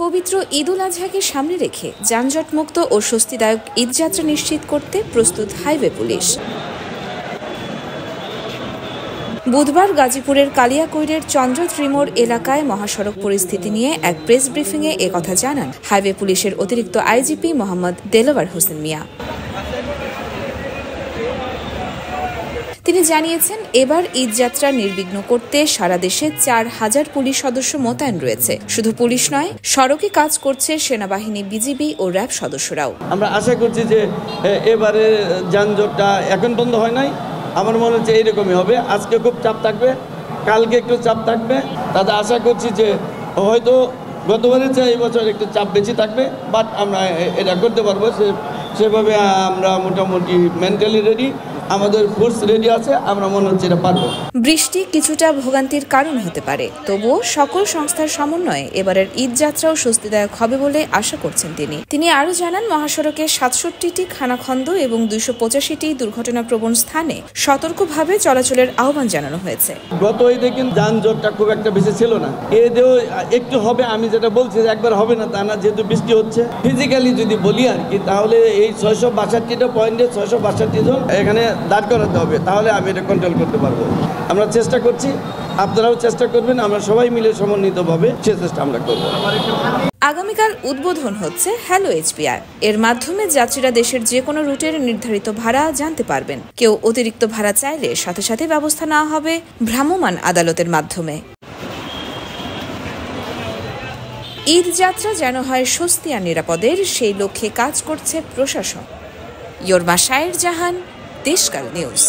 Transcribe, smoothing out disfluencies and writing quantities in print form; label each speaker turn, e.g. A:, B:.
A: পবিত্র ঈদুল আজহাকে সামনে রেখে যানজটমুক্ত ও স্বস্তিদায়ক ঈদযাত্রা নিশ্চিত করতে প্রস্তুত হাইওয়ে পুলিশ। বুধবার গাজীপুরের কালিয়াকৈরের চন্দ্র ত্রিমোড় এলাকায় মহাসড়ক পরিস্থিতি নিয়ে এক প্রেস ব্রিফিংয়ে একথা জানান হাইওয়ে পুলিশের অতিরিক্ত আইজিপি মোহাম্মদ দেলোয়ার হোসেন মিয়া। তিনি জানিয়েছেন, এবার ঈদযাত্রা নির্বিঘ্ন করতে সারা দেশে 4000 পুলিশ সদস্য মোতায়েন রয়েছে। শুধু পুলিশ নয়, সড়কে কাজ করছে সেনাবাহিনী, বিজিবি ও র্যাব সদস্যরাও।
B: আমরা আশা করছি যে এবারে যানজটটা এখন বন্ধ হয় নাই, আমার মনে হচ্ছে এইরকমই হবে। আজকে খুব চাপ থাকবে, কালকে একটু চাপ থাকবে। তাতে আশা করছি যে হয়তো গতবারের চেয়ে এই বছর একটু চাপ বেশি থাকবে, বাট আমরা এটা করতে পারবো। সেভাবে আমরা মোটামুটি মেন্টালি রেডি, আমাদের ফোর্স রেডি আছে, আমরা মনে হচ্ছে এটা পারবো।
A: বৃষ্টি কিছুটা ভোগান্তির কারণ হতে পারে, তবুও সকল সংস্থার সমন্বয়ে এবারের ঈদযাত্রাও স্বস্তিদায়ক হবে বলে আশা করছেন তিনি আরও জানান, মহাসড়কে 67টি খানাখন্দ এবং 285টি দুর্ঘটনাপ্রবণ স্থানে সতর্কভাবে চলাচলের আহ্বান জানানো হয়েছে।
B: গত ঈদে কিন্তু যানজটটা খুব একটা বেশি ছিল না, এদেও একটু হবে। আমি যেটা বলছি যে একবার হবে না তা না, যেহেতু বৃষ্টি হচ্ছে। ফিজিক্যালি যদি বলি আর কি, তাহলে এই 662টা পয়েন্টে 662 জন এখানে দাঁড় করাতে হবে, তাহলে আমি এটা কন্ট্রোল করতে পারবো। আমরা চেষ্টা করছি, আপনারাও চেষ্টা করবেন, আমরা সবাই মিলে সমন্বিতভাবে সে চেষ্টা আমরা করব।
A: আগামীকাল উদ্বোধন হচ্ছে হ্যালো এইচপিআর। এর মাধ্যমে যাত্রীরা দেশের যে কোনো রুটের নির্ধারিত ভাড়া জানতে পারবেন। কেউ অতিরিক্ত ভাড়া চাইলে সাথে সাথে ব্যবস্থা নেওয়া হবে ভ্রাম্যমাণ আদালতের মাধ্যমে। ঈদযাত্রা যেন হয় স্বস্তি আর নিরাপদের, সেই লক্ষ্যে কাজ করছে প্রশাসন। ইয়োরমা শায়ের জাহান, দেশকাল নিউজ।